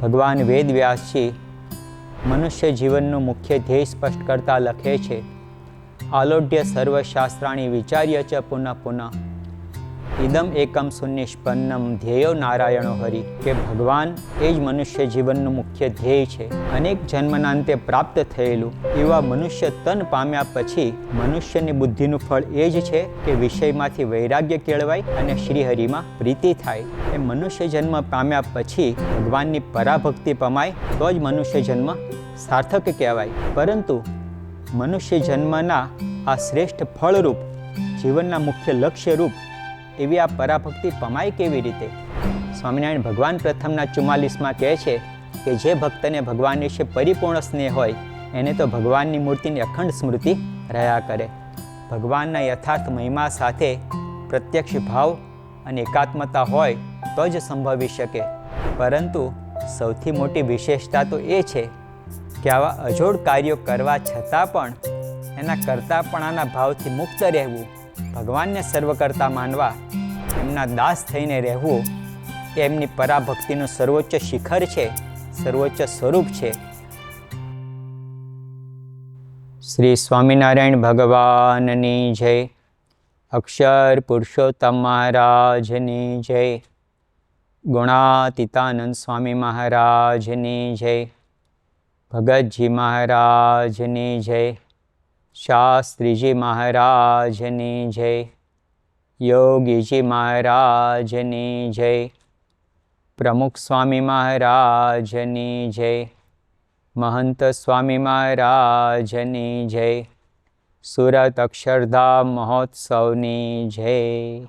ભગવાન વેદવ્યાસજી મનુષ્ય જીવનનું મુખ્ય ધ્યેય સ્પષ્ટ કરતા લખે છે, આલોઢ્ય સર્વશાસ્ત્રાણી વિચાર્ય ચ પુનઃ પુનઃ ઇદમ એકમ સુનિષ્પન્નમ ધ્યેયો નારાયણો હરિ, કે ભગવાન એ જ મનુષ્ય જીવનનું મુખ્ય ધ્યેય છે. અનેક જન્મનાંતે પ્રાપ્ત થયેલું એવા મનુષ્ય તન પામ્યા પછી મનુષ્યની બુદ્ધિનું ફળ એ જ છે કે વિષયમાંથી વૈરાગ્ય કેળવાય અને શ્રીહરિમાં પ્રીતિ થાય. એ મનુષ્ય જન્મ પામ્યા પછી ભગવાનની પરાભક્તિ પમાય તો જ મનુષ્ય જન્મ સાર્થક કહેવાય. પરંતુ મનુષ્ય જન્મના આ શ્રેષ્ઠ ફળરૂપ જીવનના મુખ્ય લક્ષ્યરૂપ એવી આ પરાભક્તિ પમાય કેવી રીતે? સ્વામિનારાયણ ભગવાન પ્રથમના 44માં કહે છે કે જે ભક્તને ભગવાન વિશે પરિપૂર્ણ સ્નેહ હોય એને તો ભગવાનની મૂર્તિની અખંડ સ્મૃતિ રહ્યા કરે. ભગવાનના યથાર્થ મહિમા સાથે પ્રત્યક્ષ ભાવ અને એકાત્મતા હોય તો જ સંભવી શકે. પરંતુ સૌથી મોટી વિશેષતા તો એ છે કે આવા અજોડ કાર્યો કરવા છતાં પણ એના કરતાપણાના ભાવથી મુક્ત રહેવું, ભગવાનને સર્વકર્તા માનવા, એમના દાસ થઈને રહેવું એ એમની પરાભક્તિનું સર્વોચ્ચ શિખર છે, સર્વોચ્ચ સ્વરૂપ છે. શ્રી સ્વામિનારાયણ ભગવાનની જય. અક્ષર પુરુષોત્તમ મહારાજની જય. ગુણાતીતાનંદ સ્વામી મહારાજની જય. ભગતજી મહારાજની જય. શાસ્ત્રીજી મહારાજની જય. યોગીજી મહારાજની જય. પ્રમુખ સ્વામી મહારાજની જય. મહંત સ્વામી મહારાજની જય. સુરત અક્ષરધામ મહોત્સવની જય.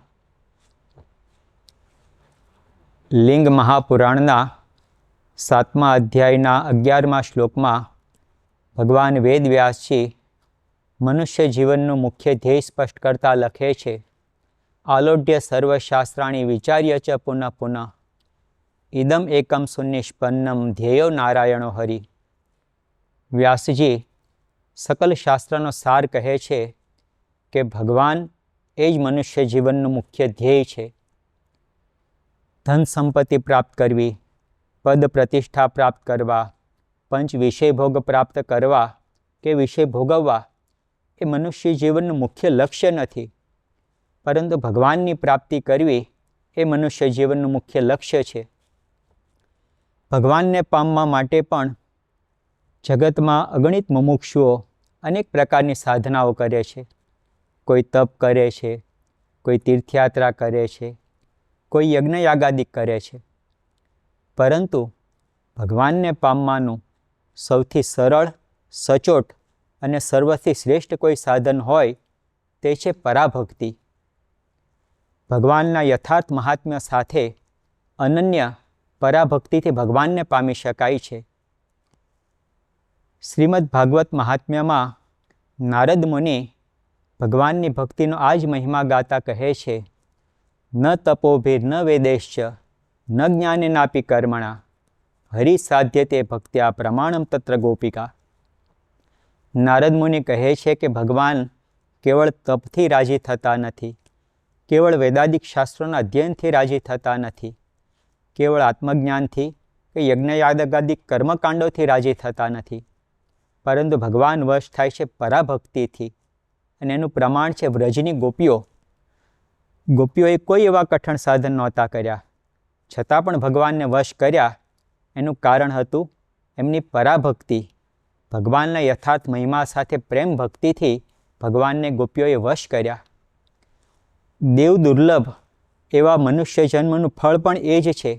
લિંગ મહાપુરાણના 7મા અધ્યાયના 11મા શ્લોકમાં ભગવાન વેદવ્યાસજી મનુષ્ય જીવનનું મુખ્ય ધ્યેય સ્પષ્ટ કરતા લખે છે, આલોઢ્ય સર્વશાસ્ત્રાણી વિચાર્ય ચ પુનઃ પુનઃ ઇદમ એકમ સુનિષ્પન્નમ ધ્યેયો નારાયણો હરિ. વ્યાસજી સકલ શાસ્ત્રનો સાર કહે છે કે ભગવાન એ જ મનુષ્ય જીવનનું મુખ્ય ધ્યેય છે. ધન સંપત્તિ પ્રાપ્ત કરવી, પદ પ્રતિષ્ઠા પ્રાપ્ત કરવા, પંચ વિષય ભોગ પ્રાપ્ત કરવા કે વિષય ભોગવવા એ મનુષ્ય જીવનનું મુખ્ય લક્ષ્ય નથી. પરંતુ ભગવાનની પ્રાપ્તિ કરવી એ મનુષ્ય જીવનનું મુખ્ય લક્ષ્ય છે. ભગવાનને પામવા માટે પણ જગતમાં અગણિત મુમુક્ષુઓ અનેક પ્રકારની સાધનાઓ કરે છે. કોઈ તપ કરે છે, કોઈ તીર્થયાત્રા કરે છે, કોઈ યજ્ઞયાગાદિક કરે છે. પરંતુ ભગવાનને પામવાનું સૌથી સરળ, સચોટ અને સર્વથી શ્રેષ્ઠ કોઈ સાધન હોય તે છે પરાભક્તિ. ભગવાનના યથાર્થ મહાત્મ્ય સાથે અનન્ય પરાભક્તિથી ભગવાનને પામી શકાય છે. શ્રીમદ્ ભાગવત મહાત્મ્યમાં નારદ મુનિ ભગવાનની ભક્તિનો આ જ મહિમા ગાતા કહે છે, ન તપોભિર ન વેદેશ્ચ ન જ્ઞાનેનાપી કર્મણા હરિ સાધ્યતે ભક્ત્યા પ્રમાણમ તત્ર ગોપિકા. નારદ મુનિ કહે છે કે ભગવાન કેવળ તપથી રાજી થતા નથી, કેવળ વૈદાદિક શાસ્ત્રોના અધ્યયનથી રાજી થતા નથી, કેવળ આત્મજ્ઞાનથી કે યજ્ઞયાગાદિક કર્મકાંડોથી રાજી થતા નથી, પરંતુ ભગવાન વશ થાય છે પરાભક્તિથી. અને એનું પ્રમાણ છે વ્રજની ગોપીઓ. ગોપીઓએ કોઈ એવા કઠણ સાધન નહોતા કર્યા, છતાં પણ ભગવાનને વશ કર્યા. એનું કારણ હતું એમની પરાભક્તિ. ભગવાનના યથાર્થ મહિમા સાથે પ્રેમ ભક્તિથી ભગવાનને ગોપીઓએ વશ કર્યા. દેવ દુર્લભ એવા મનુષ્ય જન્મનું ફળ પણ એ જ છે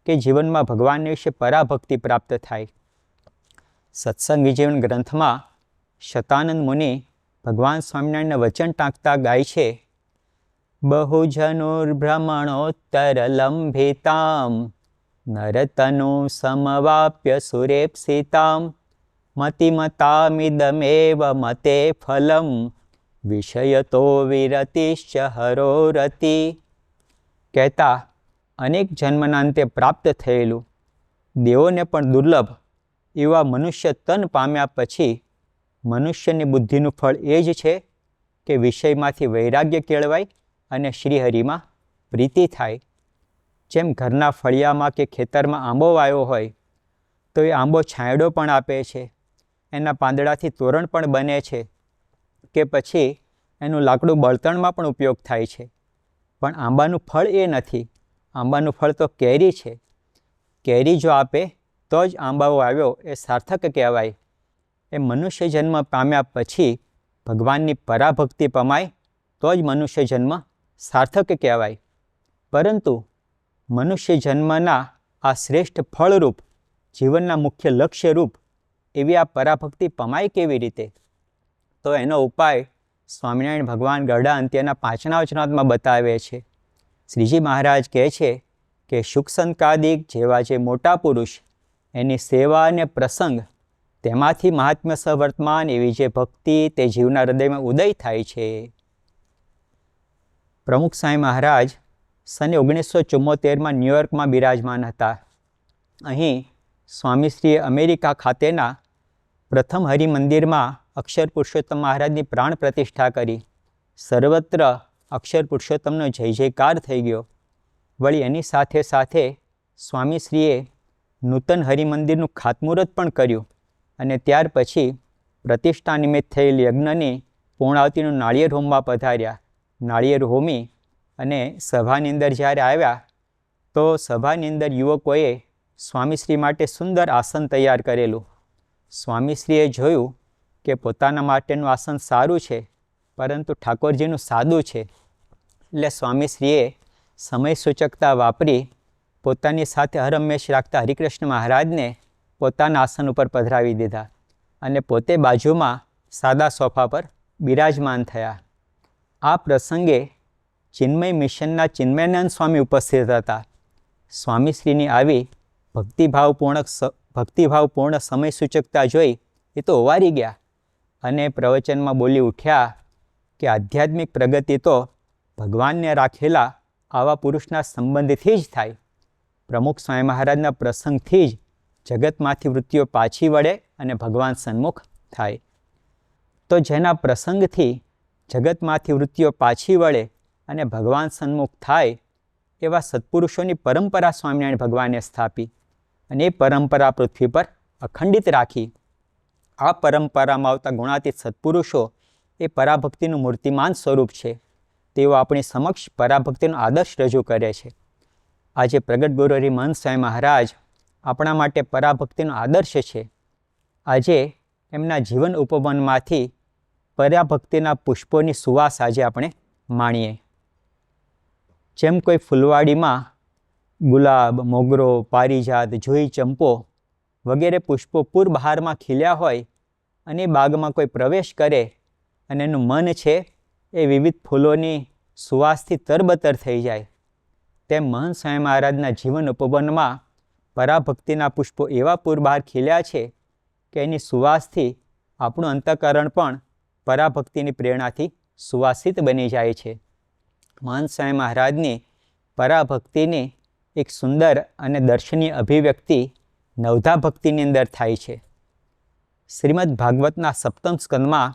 કે જીવનમાં ભગવાન વિશે પરાભક્તિ પ્રાપ્ત થાય. સત્સંગ વિજીવન ગ્રંથમાં શતાનંદ મુનિ ભગવાન સ્વામિનારાયણને વચન ટાંકતા ગાય છે, બહુજનુર્ભ્રમણોત્તર લંભિતામ નરતનુ સમવાપ્ય સુરેપ્સિતામ મતિમતામિદમેવ મતે ફલમ વિષયતો વિરતિશ્ચ હરોરતિ. કહેતા અનેક જન્મનાંતે પ્રાપ્ત થયેલું, દેવોને પણ દુર્લભ એવા મનુષ્ય તન પામ્યા પછી મનુષ્યની બુદ્ધિનું ફળ એ જ છે કે વિષયમાંથી વૈરાગ્ય કેળવાય અને શ્રીહરિમાં પ્રીતિ થાય. જેમ ઘરના ફળિયામાં કે ખેતરમાં આંબો વાવ્યો હોય તો એ આંબો છાંયડો પણ આપે છે, એના પાંદડાથી તોરણ પણ બને છે, કે પછી એનું લાકડું બળતણમાં પણ ઉપયોગ થાય છે. પણ આંબાનું ફળ એ નથી. આંબાનું ફળ તો કેરી છે. કેરી જો આપે તો જ આંબાઓ આવ્યો એ સાર્થક કહેવાય. એ મનુષ્ય જન્મ પામ્યા પછી ભગવાનની પરાભક્તિ પમાય તો જ મનુષ્ય જન્મ સાર્થક કહેવાય. પરંતુ મનુષ્ય જન્મના આ શ્રેષ્ઠ ફળરૂપ, જીવનના મુખ્ય લક્ષ્યરૂપ એવી આ પરાભક્તિ પમાય કેવી રીતે? તો એનો ઉપાય સ્વામિનારાયણ ભગવાન ગરડા અંત્યના 5મા વચનામૃતમાં બતાવે છે. શ્રીજી મહારાજ કહે છે કે શુકસંકાદિક જેવા જે મોટા પુરુષ, એની સેવા અને પ્રસંગ, તેમાંથી મહાત્મ્ય સહવર્તમાન એવી જે ભક્તિ તે જીવના હૃદયમાં ઉદય થાય છે. પ્રમુખ સ્વામી મહારાજ સન 1974માં ન્યૂયોર્કમાં બિરાજમાન હતા. અહીં સ્વામીશ્રીએ અમેરિકા ખાતેના પ્રથમ હરિમંદિરમાં અક્ષર પુરુષોત્તમ મહારાજની પ્રાણ પ્રતિષ્ઠા કરી. સર્વત્ર અક્ષર પુરુષોત્તમનો જય જયકાર થઈ ગયો. વળી એની સાથે સાથે સ્વામીશ્રીએ નૂતન હરિમંદિરનું ખાતમુહૂર્ત પણ કર્યું અને ત્યાર પછી પ્રતિષ્ઠા નિમિત્ત થયેલ યજ્ઞની પૂર્ણાવતીનું નાળિયેર હોમમાં પધાર્યા. નાળિયેર હોમી અને સભાની અંદર જ્યારે આવ્યા તો સભાની અંદર યુવકોએ સ્વામીશ્રી માટે સુંદર આસન તૈયાર કરેલું. સ્વામીશ્રીએ જોયું કે પોતાના માટેનું આસન સારું છે, પરંતુ ઠાકોરજીનું સાદું છે. એટલે સ્વામીશ્રીએ સમય સૂચકતા વાપરી પોતાની સાથે હરહંમેશ રાખતા હરિકૃષ્ણ મહારાજને પોતાના આસન ઉપર પધરાવી દીધા અને પોતે બાજુમાં સાદા સોફા પર બિરાજમાન થયા. આ પ્રસંગે ચિન્મય મિશનના ચિન્મયાનંદ સ્વામી ઉપસ્થિત હતા. સ્વામીશ્રીની આવી ભક્તિભાવપૂર્ણ સમય સૂચકતા જોઈ એ તો ઓવારી ગયા અને પ્રવચનમાં બોલી ઉઠ્યા કે આધ્યાત્મિક પ્રગતિ તો ભગવાનને રાખેલા આવા પુરુષના સંબંધથી જ થાય. પ્રમુખ સ્વામી મહારાજના પ્રસંગથી જ જગતમાંથી વૃત્તિઓ પાછી વળે અને ભગવાન સન્મુખ થાય. તો જેના પ્રસંગથી જગતમાંથી વૃત્તિઓ પાછી વળે અને ભગવાન સન્મુખ થાય એવા સત્પુરુષોની પરંપરા સ્વામિનારાયણ ભગવાને સ્થાપી અને એ પરંપરા પૃથ્વી પર અખંડિત રાખી. આ પરંપરામાં આવતા ગુણાતીત સત્પુરુષો એ પરાભક્તિનું મૂર્તિમાન સ્વરૂપ છે. તેઓ આપણી સમક્ષ પરાભક્તિનો આદર્શ રજૂ કરે છે. આજે પ્રગટ ગુરુ હરિમહંત સ્વામી મહારાજ આપણા માટે પરાભક્તિનો આદર્શ છે. આજે એમના જીવન ઉપવનમાંથી પરાભક્તિના પુષ્પોની સુવાસ આજે આપણે માણીએ. જેમ કોઈ ફૂલવાડીમાં ગુલાબ, મોગરો, પારિજાત, જુઈ, ચંપો વગેરે પુષ્પો પૂર બહારમાં ખીલ્યા હોય અને બાગમાં કોઈ પ્રવેશ કરે અને એનું મન છે એ વિવિધ ફૂલોની સુવાસથી તરબતર થઈ જાય, તેમ મહંત સ્વામી મહારાજના જીવન ઉપવનમાં પરાભક્તિના પુષ્પો એવા પૂર બહાર ખીલ્યા છે કે એની સુવાસથી આપણું અંતઃકરણ પણ પરાભક્તિની પ્રેરણાથી સુવાસિત બની જાય છે. મહંત સ્વામી મહારાજની પરાભક્તિની એક સુંદર અને દર્શનીય અભિવ્યક્તિ નવધા ભક્તિની અંદર થાય છે. શ્રીમદ ભાગવતના 7મ સ્કંદમાં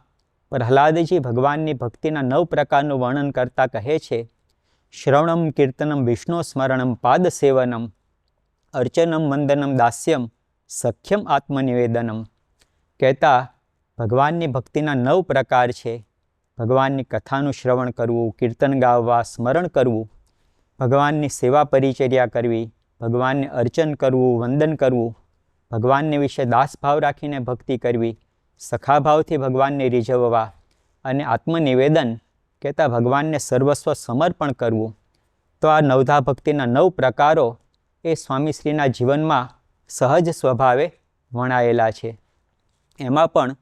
પ્રહલાદજી ભગવાનની ભક્તિના 9 પ્રકારનું વર્ણન કરતા કહે છે, શ્રવણમ, કીર્તનમ, વિષ્ણુ સ્મરણમ, પાદ સેવનમ, અર્ચનમ, વંદનમ, દાસ્યમ, સખ્યમ, આત્મનિવેદનમ. કહેતા ભગવાનની ભક્તિના 9 પ્રકાર છે. ભગવાનની કથાનું શ્રવણ કરવું, કીર્તન ગાવવા, સ્મરણ કરવું, ભગવાનની સેવા પરિચર્યા કરવી, ભગવાનને અર્ચન કરવું, વંદન કરવું, ભગવાનને વિશે દાસભાવ રાખીને ભક્તિ કરવી, સખાભાવથી ભગવાનને રીઝવવા અને આત્મનિવેદન કહેતા ભગવાનને સર્વસ્વ સમર્પણ કરવું. તો આ નવધા ભક્તિના 9 પ્રકારો એ સ્વામીશ્રીના જીવનમાં સહજ સ્વભાવે વણાયેલા છે. એમાં પણ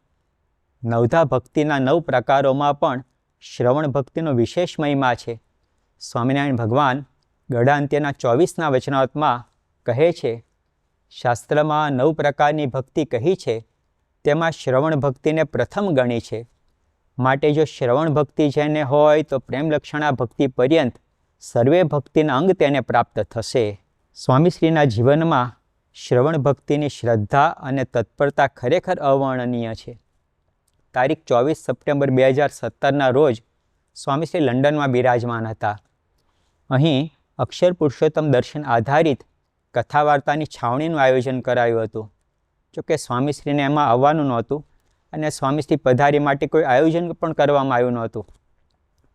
નવધા ભક્તિના 9 પ્રકારોમાં પણ શ્રવણ ભક્તિનો વિશેષ મહિમા છે. સ્વામિનારાયણ ભગવાન ગરડા અંત્યના 24ના વચનામૃતમાં કહે છે, શાસ્ત્રમાં 9 પ્રકારની ભક્તિ કહી છે, તેમાં શ્રવણ ભક્તિને પ્રથમ ગણી છે. માટે જો શ્રવણ ભક્તિ જેને હોય તો પ્રેમલક્ષણા ભક્તિ પર્યંત સર્વે ભક્તિના અંગ તેને પ્રાપ્ત થશે. સ્વામીશ્રીના જીવનમાં શ્રવણ ભક્તિની શ્રદ્ધા અને તત્પરતા ખરેખર અવર્ણનીય છે. તારીખ 24 સપ્ટેમ્બર 2017ના રોજ સ્વામીશ્રી લંડનમાં બિરાજમાન હતા. અહીં અક્ષર પુરુષોત્તમ દર્શન આધારિત કથા વાર્તાની છાવણીનું આયોજન કરાયું હતું. જોકે સ્વામીશ્રીને એમાં આવવાનું નહોતું અને સ્વામીશ્રી પધારી માટે કોઈ આયોજન પણ કરવામાં આવ્યું નહોતું.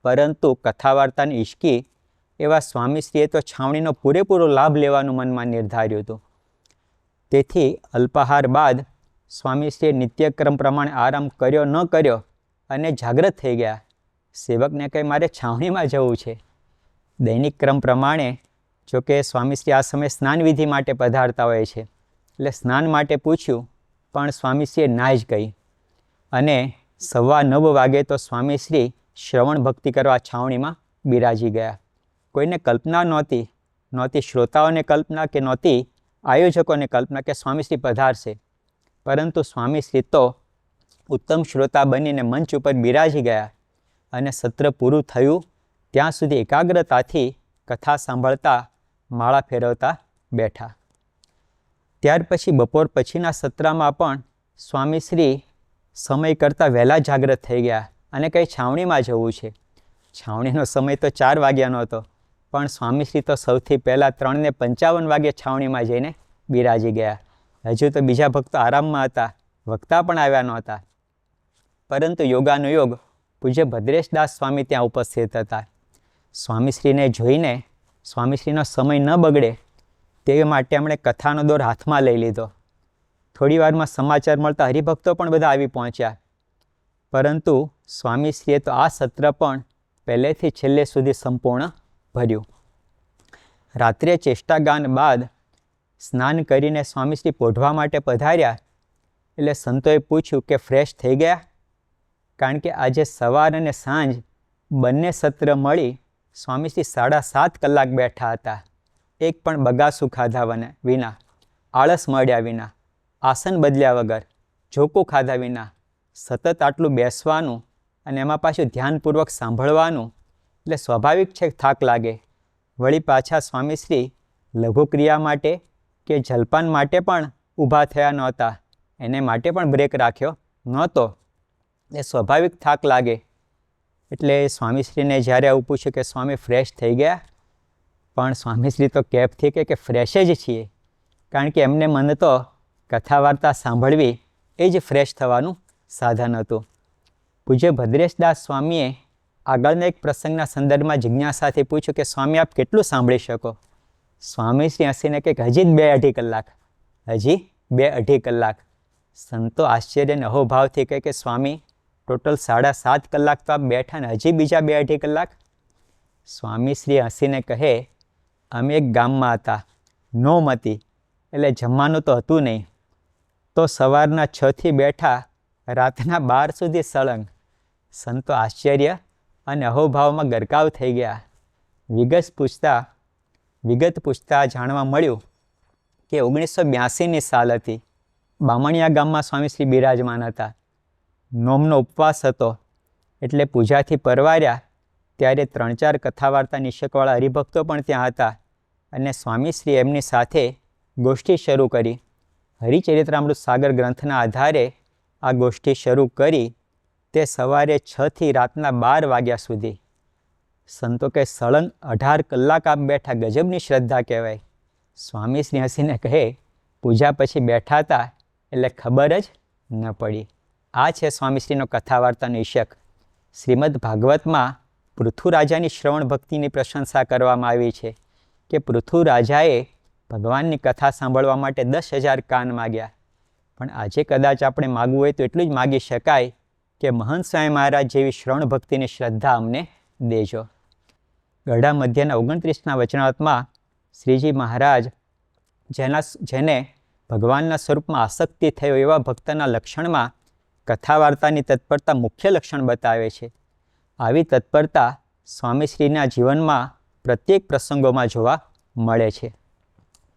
પરંતુ કથા વાર્તાની ઈશ્કી એવા સ્વામીશ્રીએ તો છાવણીનો પૂરેપૂરો લાભ લેવાનું મનમાં નિર્ધાર્યું હતું. તેથી અલ્પાહાર બાદ સ્વામીશ્રીએ નિત્યક્રમ પ્રમાણે આરામ કર્યો ન કર્યો અને જાગ્રત થઈ ગયા. સેવકને કહે, મારે છાવણીમાં જવું છે. દૈનિક ક્રમ પ્રમાણે જોકે સ્વામીશ્રી આ સમયે સ્નાનવિધિ માટે પધારતા હોય છે, એટલે સ્નાન માટે પૂછ્યું, પણ સ્વામીશ્રીએ ના જ કહી. અને 9:15 વાગે તો સ્વામીશ્રી શ્રવણ ભક્તિ કરવા છાવણીમાં બિરાજી ગયા. કોઈને કલ્પના નહોતી શ્રોતાઓને કલ્પના કે નહોતી આયોજકોને કલ્પના કે સ્વામીશ્રી પધારશે. પરંતુ સ્વામીશ્રી તો ઉત્તમ શ્રોતા બનીને મંચ ઉપર બિરાજી ગયા અને સત્ર પૂરું થયું ત્યાં સુધી એકાગ્રતાથી કથા સાંભળતા માળા ફેરવતા બેઠા. ત્યાર પછી બપોર પછીના સત્રમાં પણ સ્વામીશ્રી સમય કરતાં વહેલા જાગ્રત થઈ ગયા અને કંઈ છાવણીમાં જવું છે. છાવણીનો સમય તો 4 વાગ્યાનો હતો, પણ સ્વામીશ્રી તો સૌથી પહેલાં 3:55 વાગે છાવણીમાં જઈને બિરાજી ગયા. હજુ તો બીજા ભક્તો આરામમાં હતા, વક્તા પણ આવ્યા નહોતા. પરંતુ યોગાનુયોગ પૂજ્ય ભદ્રેશદાસ સ્વામી ત્યાં ઉપસ્થિત હતા. સ્વામીશ્રીને જોઈને સ્વામીશ્રીનો સમય ન બગડે તે માટે એમણે કથાનો દોર હાથમાં લઈ લીધો. થોડી વારમાં સમાચાર મળતા હરિભક્તો પણ બધા આવી પહોંચ્યા. પરંતુ સ્વામીશ્રીએ તો આ સત્ર પણ પહેલેથી છેલ્લે સુધી સંપૂર્ણ ભર્યું. રાત્રે ચેષ્ટાગાન બાદ સ્નાન કરીને સ્વામીશ્રી પોઢવા માટે પધાર્યા. એટલે સંતોએ પૂછ્યું કે ફ્રેશ થઈ ગયા? કારણ કે આજે સવાર અને સાંજ બંને સત્ર મળી સ્વામીશ્રી 7.5 કલાક બેઠા હતા. એક પણ બગાસું ખાધા વિના, આળસ મળ્યા વિના, આસન બદલ્યા વગર, ઝોકું ખાધા વિના સતત આટલું બેસવાનું અને એમાં પાછું ધ્યાનપૂર્વક સાંભળવાનું, એટલે સ્વાભાવિક છે થાક લાગે. વળી પાછા સ્વામીશ્રી લઘુક્રિયા માટે કે જલપાન માટે પણ ઊભા થયા નહોતા, એને માટે પણ બ્રેક રાખ્યો નહોતો. એ સ્વાભાવિક થાક લાગે. એટલે સ્વામીશ્રીને જ્યારે આવું પૂછ્યું કે સ્વામી ફ્રેશ થઈ ગયા, પણ સ્વામીશ્રી તો કેફથી કે ફ્રેશ જ છીએ. કારણ કે એમને મને તો કથા વાર્તા સાંભળવી એ જ ફ્રેશ થવાનું સાધન હતું. પૂજ્ય ભદ્રેશદાસ સ્વામીએ આગળના એક પ્રસંગના સંદર્ભમાં જિજ્ઞાસાથી પૂછ્યું કે સ્વામી આપ કેટલું સાંભળી શકો? સ્વામીશ્રી હસીને કહે કે હજી 2-2.5 કલાક, હજી 2-2.5 કલાક. સંતો આશ્ચર્ય અને અહોભાવથી કહે કે સ્વામી ટોટલ 7.5 કલાક તો આપ બેઠા ને હજી બીજા 2-2.5 કલાક? સ્વામીશ્રી હસીને કહે, અમે એક ગામમાં હતા, નોમતી, એટલે જમવાનું તો હતું નહીં. તો સવારના 6 થી બેઠા રાતના 12 સુધી સળંગ. સંતો આશ્ચર્ય અને અહોભાવમાં ગરકાવ થઈ ગયા. વિગત પૂછતા જાણવા મળ્યું કે 1982ની સાલ હતી. બામણિયા ગામમાં સ્વામીશ્રી બિરાજમાન હતા. નોમનો ઉપવાસ હતો, એટલે પૂજાથી પરવાર્યા ત્યારે 3-4 કથા વાર્તા નિષેકવાળા હરિભક્તો પણ ત્યાં હતા અને સ્વામીશ્રી એમની સાથે ગોષ્ઠી શરૂ કરી. હરિચરિત્રામૃત સાગર ગ્રંથના આધારે આ ગોષ્ઠી શરૂ કરી તે સવારે 6 થી રાતના 12 વાગ્યા સુધી. સંતો કે સળંગ 18 કલાક આપ બેઠા, ગજબની શ્રદ્ધા કહેવાય. સ્વામીશ્રી હસીને કહે, પૂજા પછી બેઠા હતા એટલે ખબર જ ન પડી. આ છે સ્વામીશ્રીનો કથા વાર્તાનો ઈશક. શ્રીમદ ભાગવતમાં પૃથુરાજાની શ્રવણ ભક્તિની પ્રશંસા કરવામાં આવી છે કે પૃથુરાજાએ ભગવાનની કથા સાંભળવા માટે 10,000 કાન માગ્યા. પણ આજે કદાચ આપણે માગવું હોય તો એટલું જ માગી શકાય કે મહંત સ્વામી મહારાજ જેવી શ્રવણ ભક્તિની શ્રદ્ધા અમને દેજો. ગઢા મધ્યના 29ના વચનાવતમાં શ્રીજી મહારાજ જેને ભગવાનના સ્વરૂપમાં આસક્તિ થયો એવા ભક્તના લક્ષણમાં કથા વાર્તાની તત્પરતા મુખ્ય લક્ષણ બતાવે છે. આવી તત્પરતા સ્વામીશ્રીના જીવનમાં પ્રત્યેક પ્રસંગોમાં જોવા મળે છે.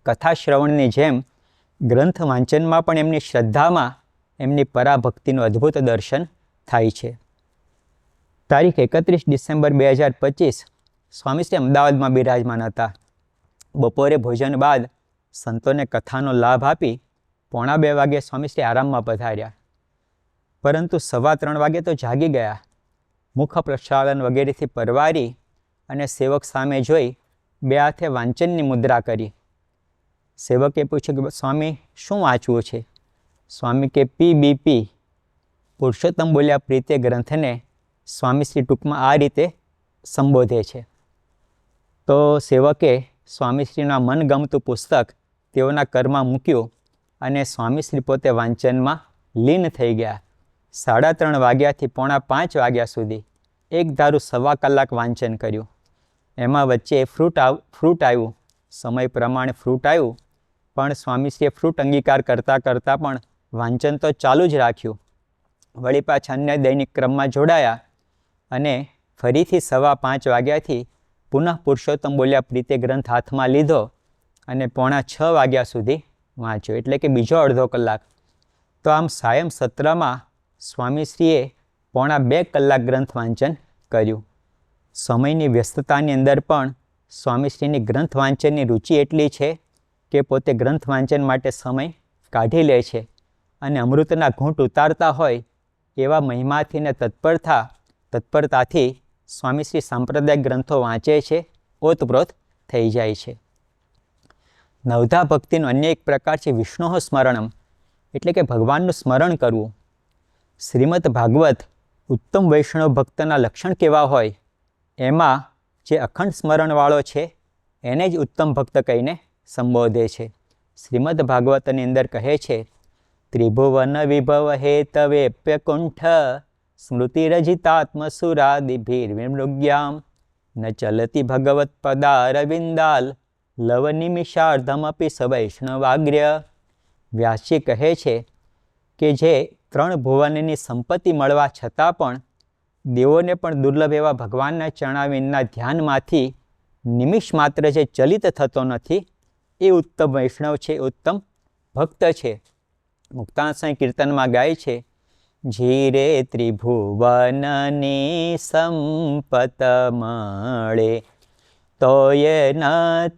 કથા શ્રવણની જેમ ગ્રંથ વાંચનમાં પણ એમની શ્રદ્ધામાં એમની પરાભક્તિનું અદ્ભુત દર્શન થાય છે. તારીખ 31 ડિસેમ્બર 2025 સ્વામીશ્રી અમદાવાદમાં બિરાજમાન હતા. બપોરે ભોજન બાદ સંતોને કથાનો લાભ આપી 1:45 વાગે સ્વામીશ્રી આરામમાં પધાર્યા. પરંતુ 3:15 વાગે તો જાગી ગયા. મુખ પ્રક્ષાલન વગેરેથી પરવારી અને સેવક સામે જોઈ બે હાથે વાંચનની મુદ્રા કરી. સેવકે પૂછ્યું કે સ્વામી શું વાંચવું છે? સ્વામી કે PBP પુરુષોત્તમ બોલ્યા પ્રીતે ગ્રંથને સ્વામીશ્રી ટૂંકમાં આ રીતે સંબોધે છે. તો સેવકે સ્વામીશ્રીના મનગમતું પુસ્તક તેઓના કરમાં મૂક્યું અને સ્વામીશ્રી પોતે વાંચનમાં લીન થઈ ગયા. 3:30 વાગ્યાથી 4:45 વાગ્યા સુધી એક ધારું 1.25 કલાક વાંચન કર્યું. એમાં વચ્ચે ફ્રૂટ આવ્યું, સમય પ્રમાણે ફ્રૂટ આવ્યું, પણ સ્વામીશ્રીએ ફ્રૂટ અંગીકાર કરતાં પણ વાંચન તો ચાલુ જ રાખ્યું. વળી પાછા અન્ય દૈનિક ક્રમમાં જોડાયા અને ફરીથી 5:15 વાગ્યાથી પુનઃ પુરુષોત્તમ બોલ્યા પ્રીતે ગ્રંથ હાથમાં લીધો અને 5:45 વાગ્યા સુધી વાંચ્યો, એટલે કે બીજો અડધો કલાક. તો આમ સાયં સત્રમાં સ્વામીશ્રીએ 1.25 કલાક ગ્રંથ વાંચન કર્યું. સમયની વ્યસ્તતાની અંદર પણ સ્વામીશ્રીની ગ્રંથ વાંચનની રુચિ એટલી છે કે પોતે ગ્રંથ વાંચન માટે સમય કાઢી લે છે અને અમૃતના ઘૂંટ ઉતારતા હોય એવા મહિમાથી ને તત્પરતાથી સ્વામીશ્રી સાંપ્રદાયિક ગ્રંથો વાંચે છે, ઓતપ્રોત થઈ જાય છે. નવધા ભક્તિનો અન્ય એક પ્રકાર છે વિષ્ણુ સ્મરણમ, એટલે કે ભગવાનનું સ્મરણ કરવું. શ્રીમદ ભાગવત ઉત્તમ વૈષ્ણવ ભક્તના લક્ષણ કેવા હોય એમાં જે અખંડ સ્મરણવાળો છે એને જ ઉત્તમ ભક્ત કહીને સંબોધે છે. શ્રીમદ ભાગવતની અંદર કહે છે, ત્રિભુવન વિભવ હેતવેપ્યકુંઠ સ્મૃતિરજિતાત્મસુરાદિભીર્વિમૃગ્યામ ન ચલતી ભગવત પદારવિંદાલ લવનિમિષાર્ધમપી સવૈષ્ણવાગ્ર્ય. વ્યાસજી કહે છે કે જે 3 ભુવનની સંપત્તિ મળવા છતાં પણ દેવોને પણ દુર્લભ એવા ભગવાનના ચરણાવિંદના ધ્યાનમાંથી નિમિષ માત્ર જે ચલિત થતો નથી એ ઉત્તમ વૈષ્ણવ છે, ઉત્તમ ભક્ત છે. મુક્તાંશ કીર્તનમાં ગાય છે, જીરે ત્રિભુવનની સંપત મળે તોય ન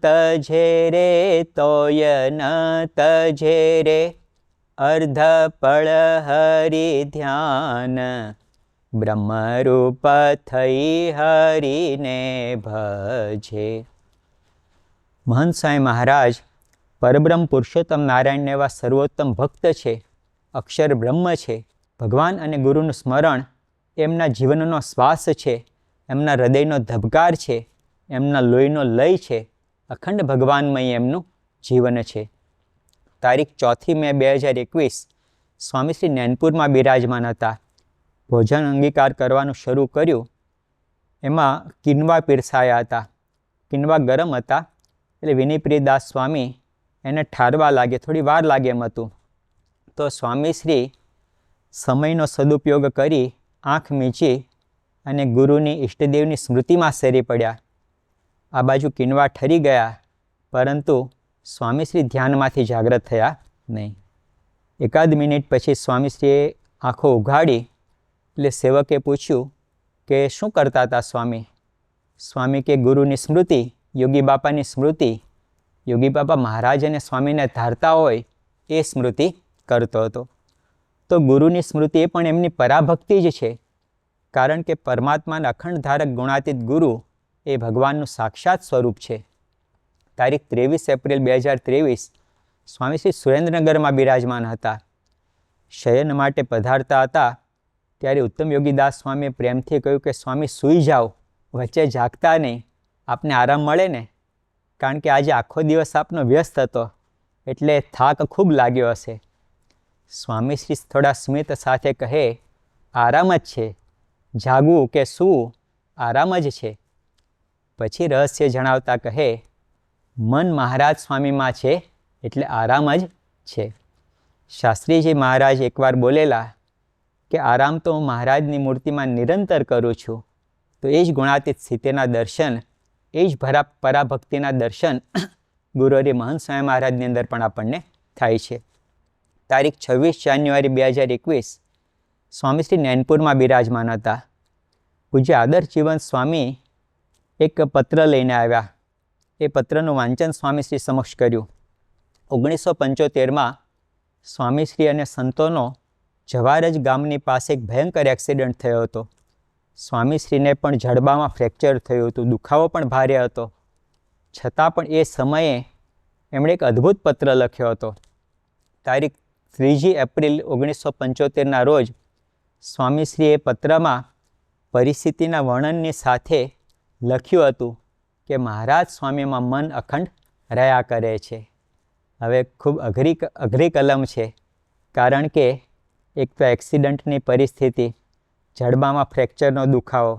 તજે રે અર્ધ પળ હરિ ધ્યાન બ્રહ્મરૂપ થઈ હરિને ભજે. મહંત સ્વામી મહારાજ પરબ્રહ્મ પુરુષોત્તમ નારાયણ એવા સર્વોત્તમ ભક્ત છે, અક્ષર બ્રહ્મ છે. ભગવાન અને ગુરુનું સ્મરણ એમના જીવનનો શ્વાસ છે, એમના હૃદયનો ધબકાર છે, એમના લોહીનો લય છે. અખંડ ભગવાનમય એમનું જીવન છે. તારીખ 4 મે 2021 સ્વામીશ્રી નૈનપુરમાં બિરાજમાન હતા. ભોજન અંગીકાર કરવાનું શરૂ કર્યું. એમાં કિનવા પીરસાયા હતા. કિનવા ગરમ હતા એટલે વિનયપ્રિયદાસ સ્વામી એને ઠારવા લાગે, થોડી વાર લાગે એમ હતું. તો સ્વામીશ્રી સમયનો સદુપયોગ કરી આંખ મીચી અને ગુરુની ઈષ્ટદેવની સ્મૃતિમાં સરી પડ્યા. આ બાજુ કિનવા ઠરી ગયા, પરંતુ સ્વામીશ્રી ધ્યાનમાંથી જાગ્રત થયા નહીં. એકાદ મિનિટ પછી સ્વામીશ્રીએ આંખો ઉઘાડી એટલે સેવકે પૂછ્યું કે શું કરતા હતા સ્વામી? સ્વામી કે ગુરુની સ્મૃતિ, યોગી બાપાની સ્મૃતિ. યોગી બાપા મહારાજ અને સ્વામીને ધારતા હોય એ સ્મૃતિ કરતો હતો. તો ગુરુની સ્મૃતિ એ પણ એમની પરાભક્તિ જ છે, કારણ કે પરમાત્માના અખંડ ધારક ગુણાતીત ગુરુ એ ભગવાનનું સાક્ષાત સ્વરૂપ છે. તારીખ 23 એપ્રિલ 2023 સ્વામીશ્રી સુરેન્દ્રનગરમાં બિરાજમાન હતા. શયન માટે પધારતા હતા ત્યારે ઉત્તમ યોગીદાસ સ્વામીએ પ્રેમથી કહ્યું કે સ્વામી સૂઈ જાઓ, વચ્ચે જાગતા નહીં, આપને આરામ મળે ને, કારણ કે આજે આખો દિવસ આપનો વ્યસ્ત હતો એટલે થાક ખૂબ લાગ્યો હશે. સ્વામીશ્રી થોડા સ્મિત સાથે કહે, આરામ જ છે, જાગવું કે સૂવું આરામ જ છે. પછી રહસ્ય જણાવતા કહે, મન મહારાજ સ્વામીમાં છે એટલે આરામ જ છે. શાસ્ત્રીજી મહારાજ એકવાર બોલેલા કે આરામ તો હું મહારાજની મૂર્તિમાં નિરંતર કરું છું. તો એ જ ગુણાતીત સ્થિતિના દર્શન, એ જ પરાભક્તિના દર્શન ગુરુહરિ મહંત સ્વામી મહારાજની અંદર પણ આપણને થાય છે. તારીખ 26 જાન્યુઆરી 2021 સ્વામીશ્રી નૈનપુરમાં બિરાજમાન હતા. પૂજ્ય આદર્શ જીવન સ્વામી એક પત્ર લઈને આવ્યા. એ પત્રનું વાંચન સ્વામીશ્રી સમક્ષ કર્યું. 1975માં સ્વામીશ્રી અને સંતોનો જવારજ ગામની પાસે એક ભયંકર એક્સિડન્ટ થયો હતો. સ્વામીશ્રીને પણ જડબામાં ફ્રેક્ચર થયું હતું, દુખાવો પણ ભારે હતો. છતાં પણ એ સમયે એમણે એક અદ્ભુત પત્ર લખ્યો હતો. તારીખ 3 એપ્રિલ 1975ના રોજ સ્વામીશ્રીએ પત્રમાં પરિસ્થિતિના વર્ણનની સાથે લખ્યું હતું કે મહારાજ સ્વામીમાં મન અખંડ રહ્યા કરે છે. હવે ખૂબ અઘરી કલમ છે, કારણ કે એક તો એક્સિડન્ટની પરિસ્થિતિ, જડબામાં ફ્રેક્ચરનો દુખાવો,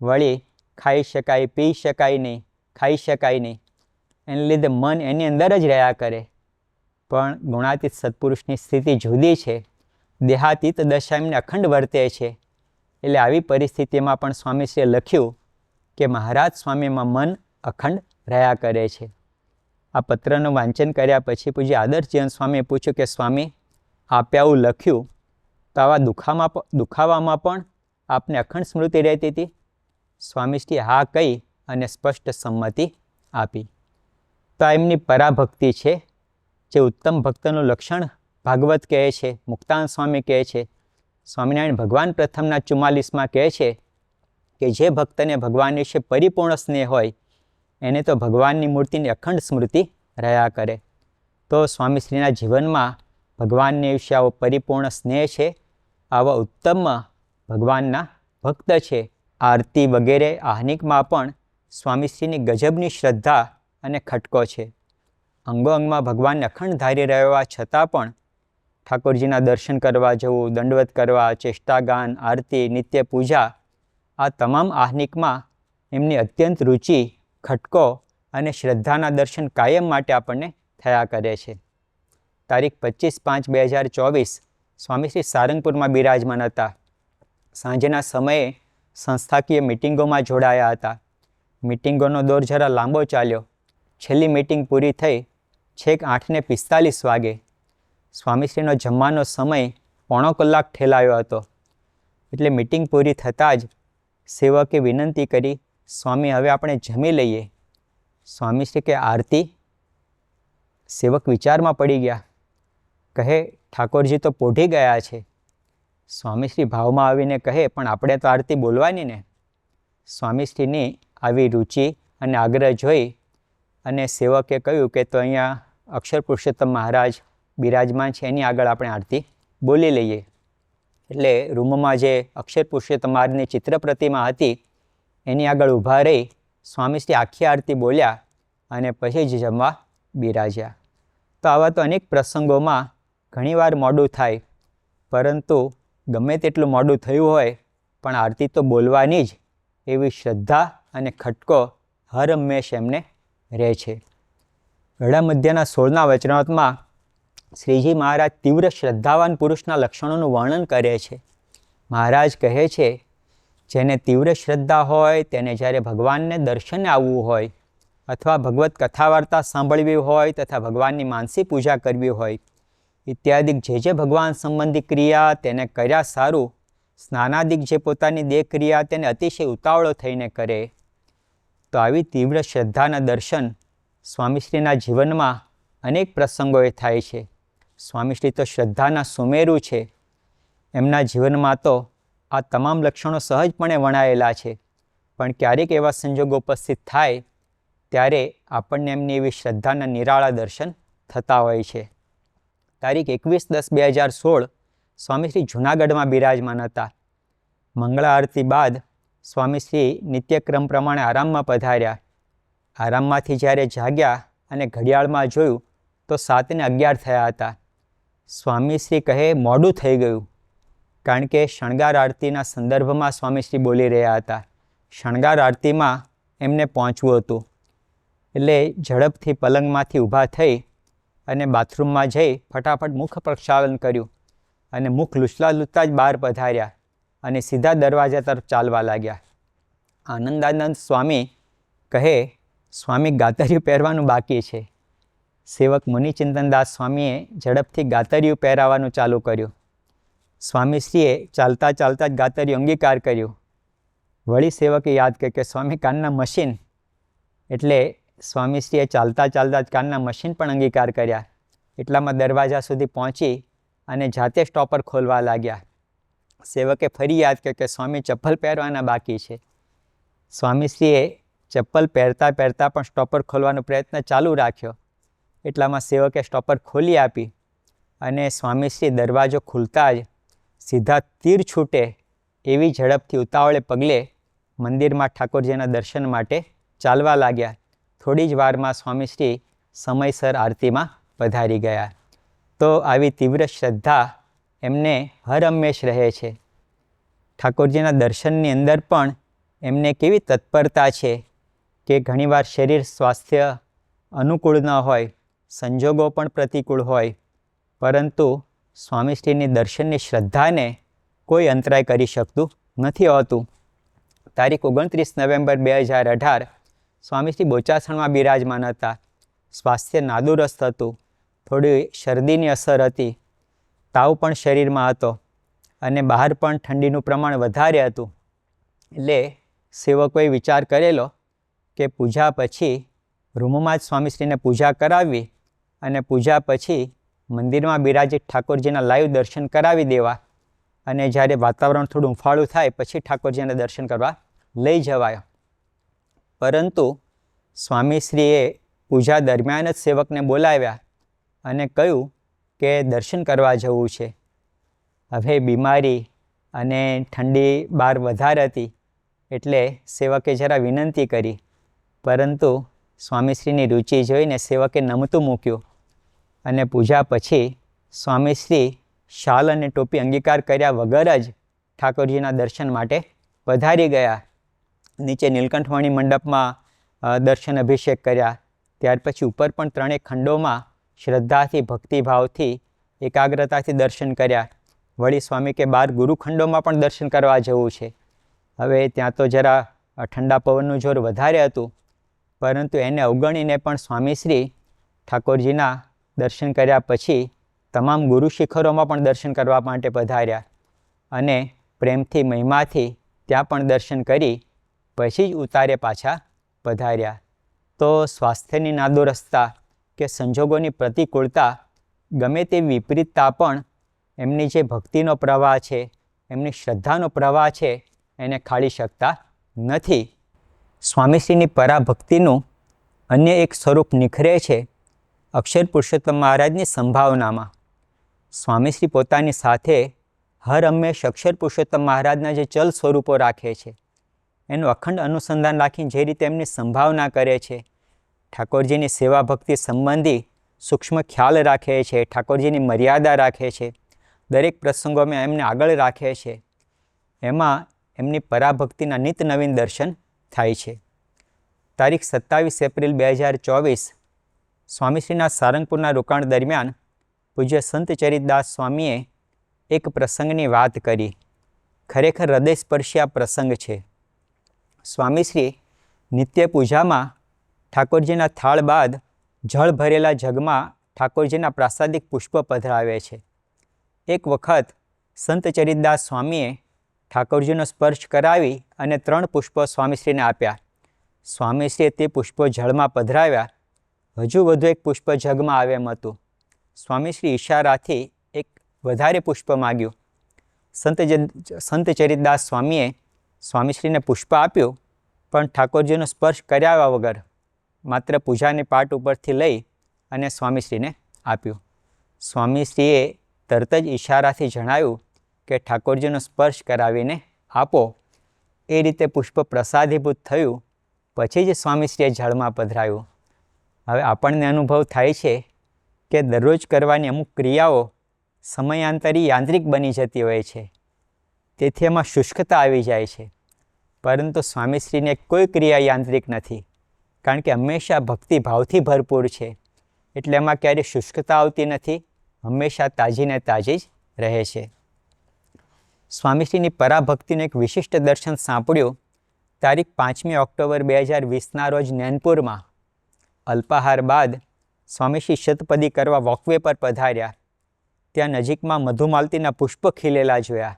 વળી ખાઈ શકાય, પી શકાય નહીં, ખાઈ શકાય નહીં, એને લીધે મન એની અંદર જ રહ્યા કરે. પણ ગુણાતીત સત્પુરુષની સ્થિતિ જુદી છે. દેહાતીત દશા એમને અખંડ વર્તે છે. એટલે આવી પરિસ્થિતિમાં પણ સ્વામીશ્રીએ લખ્યું કે મહારાજ સ્વામીમાં મન અખંડ રહ્યા કરે છે. આ પત્રનું વાંચન કર્યા પછી પૂજ્ય આદર્શજીવન સ્વામીએ પૂછ્યું કે સ્વામી, આપે આવું લખ્યું તો આવા દુખાવામાં પણ આપને અખંડ સ્મૃતિ રહેતી હતી? સ્વામીશ્રીએ હા કહી અને સ્પષ્ટ સંમતિ આપી. તો આ એમની પરાભક્તિ છે, જે ઉત્તમ ભક્તનું લક્ષણ ભાગવત કહે છે, મુક્તાનંદ સ્વામી કહે છે, સ્વામિનારાયણ ભગવાન પ્રથમના 44માં કહે છે કે જે ભક્તને ભગવાન વિશે પરિપૂર્ણ સ્નેહ હોય એને તો ભગવાનની મૂર્તિની અખંડ સ્મૃતિ રહ્યા કરે. તો સ્વામીશ્રીના જીવનમાં ભગવાનને વિશે આવો પરિપૂર્ણ સ્નેહ છે, આવા ઉત્તમ ભગવાનના ભક્ત છે. આરતી વગેરે આહ્નિકમાં પણ સ્વામીશ્રીની ગજબની શ્રદ્ધા અને ખટકો છે. અંગો અંગમાં ભગવાનને અખંડ ધારી રહેવા છતાં પણ ઠાકોરજીના દર્શન કરવા જવું, દંડવત કરવા, ચેષ્ટાગાન, આરતી, નિત્ય પૂજા, આ તમામ આહ્નિકમાં એમની અત્યંત રુચિ, ખટકો અને શ્રદ્ધાના દર્શન કાયમ માટે આપણને થયા કરે છે. તારીખ 25/5/2024 સ્વામીશ્રી સારંગપુરમાં બિરાજમાન હતા. સાંજના સમયે સંસ્થાકીય મિટિંગોમાં જોડાયા હતા. મિટિંગોનો દોર જરા લાંબો ચાલ્યો. છેલ્લી મિટિંગ પૂરી થઈ છેક 8:45 વાગે. સ્વામીશ્રીનો જમવાનો સમય પોણો કલાક ઠેલાયો હતો. એટલે મિટિંગ પૂરી થતાં જ સેવકે વિનંતી કરી, સ્વામી હવે આપણે જમી લઈએ. સ્વામીશ્રી કે આરતી? સેવક વિચારમાં પડી ગયા. કહે ઠાકોરજી તો પોઢી ગયા છે. સ્વામીશ્રી ભાવમાં આવીને કહે પણ આપણે તો આરતી બોલવાની ને. સ્વામીશ્રીની આવી રુચિ અને આગ્રહ જોઈ અને સેવકે કહ્યું કે તો અહીંયા અક્ષર પુરુષોત્તમ મહારાજ બિરાજમાન છે, એની આગળ આપણે આરતી બોલી લઈએ. એટલે રૂમમાં જે અક્ષર પુરુષોત્તમ મહારાજની ચિત્ર પ્રતિમા હતી એની આગળ ઊભા રહી સ્વામીશ્રી આખી આરતી બોલ્યા અને પછી જ જમવા બિરાજ્યા. તો આવા તો અનેક પ્રસંગોમાં ઘણીવાર મોડું થાય, પરંતુ ગમે તેટલું મોડું થયું હોય પણ આરતી તો બોલવાની જ, એવી શ્રદ્ધા અને ખટકો હર હંમેશ એમને રહે છે. ગળા મધ્યના 16ના વચનામૃતમાં શ્રીજી મહારાજ તીવ્ર શ્રદ્ધાવાન પુરુષના લક્ષણોનું વર્ણન કરે છે. મહારાજ કહે છે, જેને તીવ્ર શ્રદ્ધા હોય તેને જ્યારે ભગવાનને દર્શને આવવું હોય અથવા ભગવત કથા વાર્તા સાંભળવી હોય તથા ભગવાનની માનસી પૂજા કરવી હોય ઇત્યાદિક જે ભગવાન સંબંધી ક્રિયા તેને કર્યા સારું, સ્નાનાદિક જે પોતાની દેહ ક્રિયા તેને અતિશય ઉતાવળો થઈને કરે. તો આવી તીવ્ર શ્રદ્ધાના દર્શન સ્વામીશ્રીના જીવનમાં અનેક પ્રસંગોએ થાય છે. સ્વામીશ્રી તો શ્રદ્ધાના સુમેરુ છે. એમના જીવનમાં તો આ તમામ લક્ષણો સહજપણે વણાયેલા છે, પણ ક્યારેક એવા સંજોગો ઉપસ્થિત થાય ત્યારે આપણને એમની એવી શ્રદ્ધાના નિરાળા દર્શન થતા હોય છે. તારીખ 21/10/2016 સ્વામીશ્રી જૂનાગઢમાં બિરાજમાન હતા. મંગળા આરતી બાદ સ્વામીશ્રી નિત્યક્રમ પ્રમાણે આરામમાં પધાર્યા. આરામમાંથી જ્યારે જાગ્યા અને ઘડિયાળમાં જોયું તો 7:11 થયા હતા. સ્વામીશ્રી કહે મોડું થઈ ગયું, કારણ કે શણગાર આરતીના સંદર્ભમાં સ્વામીશ્રી બોલી રહ્યા હતા. શણગાર આરતીમાં એમને પહોંચવું હતું. એટલે ઝડપથી પલંગમાંથી ઊભા થઈ અને બાથરૂમમાં જઈ ફટાફટ મુખ પ્રક્ષાલન કર્યું અને મુખ લૂછતા લૂછતા જ બહાર પધાર્યા અને સીધા દરવાજા તરફ ચાલવા લાગ્યા. આનંદાનંદ સ્વામી કહે, સ્વામી ગાતરિયું પહેરવાનું બાકી છે. સેવક મુનિચિંતનદાસ સ્વામીએ ઝડપથી ગાતરિયું પહેરાવાનું ચાલુ કર્યું. સ્વામીશ્રીએ ચાલતા ચાલતા જ ગાતરિયું અંગીકાર કર્યું. વળી સેવકે યાદ કર્યું કે સ્વામી કાનના મશીન, એટલે સ્વામીશ્રીએ ચાલતા ચાલતા જ કાનના મશીન પણ અંગીકાર કર્યા. એટલામાં દરવાજા સુધી પહોંચી અને જાતે સ્ટોપર ખોલવા લાગ્યા. સેવકે ફરી યાદ કર્યું કે સ્વામી ચપ્પલ પહેરવાના બાકી છે. સ્વામીશ્રીએ ચપ્પલ પહેરતા પહેરતા પણ સ્ટોપર ખોલવાનો પ્રયત્ન ચાલુ રાખ્યો. એટલામાં સેવકે સ્ટોપર ખોલી આપી અને સ્વામીશ્રી દરવાજો ખુલતા જ સીધા તીર છૂટે એવી ઝડપથી ઉતાવળે પગલે મંદિરમાં ઠાકોરજીના દર્શન માટે ચાલવા લાગ્યા. થોડી જ વારમાં સ્વામીશ્રી સમયસર આરતીમાં પધારી ગયા. તો આવી તીવ્ર શ્રદ્ધા એમને હરહંમેશ રહે છે. ઠાકોરજીના દર્શનની અંદર પણ એમને કેવી તત્પરતા છે કે ઘણીવાર શરીર સ્વાસ્થ્ય અનુકૂળ ન હોય, સંજોગો પણ પ્રતિકૂળ હોય, પરંતુ સ્વામીશ્રીની દર્શનની શ્રદ્ધાને કોઈ અંતરાય કરી શકતું નથી હોતું. તારીખ 29 નવેમ્બર 2018 સ્વામીશ્રી બોચાસણમાં બિરાજમાન હતા. સ્વાસ્થ્ય નાદુરસ્ત હતું, થોડી શરદીની અસર હતી, તાવ પણ શરીરમાં હતો અને બહાર પણ ઠંડીનું પ્રમાણ વધારે હતું. એટલે સેવકોએ વિચાર કરેલો કે પૂજા પછી રૂમમાં જ સ્વામીશ્રીને પૂજા કરાવવી અને પૂજા પછી મંદિરમાં બિરાજિત ઠાકોરજીના લાઈવ દર્શન કરાવી દેવા અને જ્યારે વાતાવરણ થોડું હૂંફાળું થાય પછી ઠાકોરજીના દર્શન કરવા લઈ જવાય. પરંતુ સ્વામીશ્રીએ પૂજા દરમિયાન જ સેવકને બોલાવ્યા અને કહ્યું કે દર્શન કરવા જવું છે. હવે બીમારી અને ઠંડી બહાર વધારે હતી એટલે સેવકે જરા વિનંતી કરી, પરંતુ સ્વામીશ્રીની રુચિ જોઈને સેવકે નમતું મૂક્યું અને પૂજા પછી સ્વામીશ્રી શાલ અને ટોપી અંગીકાર કર્યા વગર જ ઠાકોરજીના દર્શન માટે પધારી ગયા. નીચે નીલકંઠવાણી મંડપમાં દર્શન અભિષેક કર્યા. ત્યાર પછી ઉપર પણ ત્રણેય ખંડોમાં શ્રદ્ધાથી ભક્તિભાવથી એકાગ્રતાથી દર્શન કર્યા. વળી સ્વામી કે બાર ગુરુખંડોમાં પણ દર્શન કરવા જવું છે. હવે ત્યાં તો જરા ઠંડા પવનનું જોર વધારે હતું, પરંતુ એને અવગણીને પણ સ્વામીશ્રી ઠાકોરજીના દર્શન કર્યા પછી તમામ ગુરુ શિખરોમાં પણ દર્શન કરવા માટે પધાર્યા અને પ્રેમથી મહિમાથી ત્યાં પણ દર્શન કરી પછી જ ઉતારે પાછા પધાર્યા. તો સ્વાસ્થ્યની નાદુરસ્તા કે સંજોગોની પ્રતિકૂળતા, ગમે તે વિપરીતતા પણ એમની જે ભક્તિનો પ્રવાહ છે, એમની શ્રદ્ધાનો પ્રવાહ છે, એને ખાળી શકતા નથી. સ્વામીશ્રીની પરાભક્તિનું અન્ય એક સ્વરૂપ નિખરે છે અક્ષર પુરુષોત્તમ મહારાજની સંભાવનામાં. સ્વામીશ્રી પોતાની સાથે હર હંમેશ અક્ષર પુરુષોત્તમ મહારાજના જે ચલ સ્વરૂપો રાખે છે, એનું અખંડ અનુસંધાન રાખીને જે રીતે એમની સંભાવના કરે છે, ઠાકોરજીની સેવા ભક્તિ સંબંધી સૂક્ષ્મ ખ્યાલ રાખે છે, ઠાકોરજીની મર્યાદા રાખે છે, દરેક પ્રસંગોમાં એમને આગળ રાખે છે, એમાં એમની પરાભક્તિના નિત નવીન દર્શન થાય છે. તારીખ 27 એપ્રિલ 2024 સ્વામીશ્રીના સારંગપુરના રોકાણ દરમિયાન પૂજ્ય સંત ચરિતદાસ સ્વામીએ એક પ્રસંગની વાત કરી. ખરેખર હૃદયસ્પર્શી આ પ્રસંગ છે. સ્વામીશ્રી નિત્ય પૂજામાં ઠાકોરજીના થાળ બાદ જળ ભરેલા જગમાં ઠાકોરજીના પ્રાસાદિક પુષ્પ પધરાવે છે. એક વખત સંત ચરિતદાસ સ્વામીએ ઠાકોરજીનો સ્પર્શ કરાવી અને 3 પુષ્પો સ્વામીશ્રીને આપ્યા. સ્વામીશ્રીએ તે પુષ્પો જળમાં પધરાવ્યા. હજુ વધુ એક પુષ્પ જગમાં આવે એમ હતું. સ્વામીશ્રી ઈશારાથી એક વધારે પુષ્પ માગ્યું. સંત ચરિતદાસ સ્વામીએ સ્વામીશ્રીને પુષ્પ આપ્યું, પણ ઠાકોરજીનો સ્પર્શ કર્યા વગર માત્ર પૂજાની પાટ ઉપરથી લઈ અને સ્વામીશ્રીને આપ્યું. સ્વામીશ્રીએ તરત જ ઈશારાથી જણાવ્યું કે ઠાકોરજીનો સ્પર્શ કરાવીને આપો. એ રીતે પુષ્પ પ્રસાદીભૂત થયું. પછી જ સ્વામીશ્રીએ જળમાં પધરાયું. હવે આપણને અનુભવ થાય છે કે દરરોજ કરવાની અમુક ક્રિયાઓ સમયાંતરી યાંત્રિક બની જતી હોય છે, તેથી એમાં શુષ્કતા આવી જાય છે. પરંતુ સ્વામીશ્રીને કોઈ ક્રિયા યાંત્રિક નથી, કારણ કે હંમેશા ભક્તિભાવથી ભરપૂર છે, એટલે એમાં ક્યારેય શુષ્કતા આવતી નથી, હંમેશા તાજીને તાજી જ રહે છે. સ્વામીશ્રીની પરાભક્તિનું એક વિશિષ્ટ દર્શન સાંપડ્યું તારીખ 5મી ઓક્ટોબર 2020ના રોજ નૈનપુરમાં. અલ્પાહાર બાદ સ્વામીશ્રી શતપદી કરવા વોકવે પર પધાર્યા. ત્યાં નજીકમાં મધુમાલતીના પુષ્પ ખીલેલા જોયા.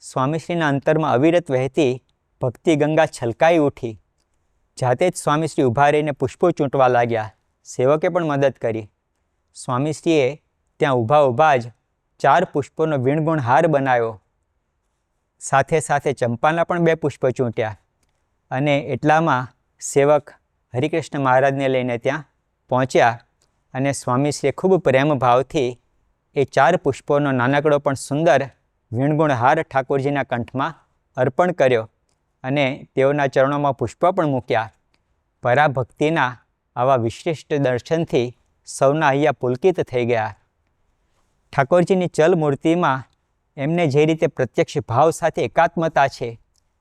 સ્વામીશ્રીના અંતરમાં અવિરત વહેતી ભક્તિ ગંગા છલકાઈ ઉઠી. જાતે જ સ્વામીશ્રી ઊભા રહીને પુષ્પો ચૂંટવા લાગ્યા. સેવકે પણ મદદ કરી. સ્વામીશ્રીએ ત્યાં ઊભા જ 4 પુષ્પોનો વીણગુણ હાર બનાવ્યો. સાથે સાથે ચંપાના પણ 2 પુષ્પ ચૂંટ્યા અને એટલામાં સેવક હરિકૃષ્ણ મહારાજને લઈને ત્યાં પહોંચ્યા અને સ્વામીશ્રીએ ખૂબ પ્રેમ ભાવથી એ 4 પુષ્પોનો નાનકડો પણ સુંદર વીણગુણ હાર ઠાકોરજીના કંઠમાં અર્પણ કર્યો અને તેઓના ચરણોમાં પુષ્પ પણ મૂક્યા. પરાભક્તિના આવા વિશિષ્ટ દર્શનથી સૌના હૈયા પુલકિત થઈ ગયા. ઠાકોરજીની ચલ મૂર્તિમાં એમને જે રીતે પ્રત્યક્ષ ભાવ સાથે એકાત્મતા છે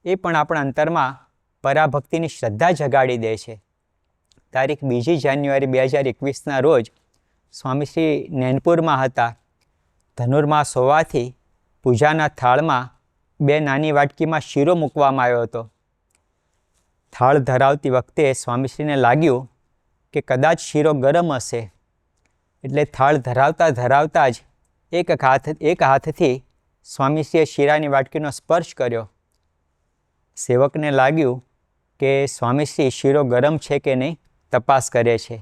એ પણ આપણા અંતરમાં પરાભક્તિની શ્રદ્ધા જગાડી દે છે. તારીખ 2 જાન્યુઆરી 2021ના રોજ સ્વામીશ્રી નૈનપુરમાં હતા. ધનુર્માસ હોવાથી પૂજાના થાળમાં 2 નાની વાટકીમાં શીરો મૂકવામાં આવ્યો હતો. થાળ ધરાવતી વખતે સ્વામીશ્રીને લાગ્યું કે કદાચ શીરો ગરમ હશે, એટલે થાળ ધરાવતા જ એક હાથથી સ્વામીશ્રીએ શીરાની વાટકીનો સ્પર્શ કર્યો. સેવકને લાગ્યું કે સ્વામીશ્રી શીરો ગરમ છે કે નહીં તપાસ કરે છે,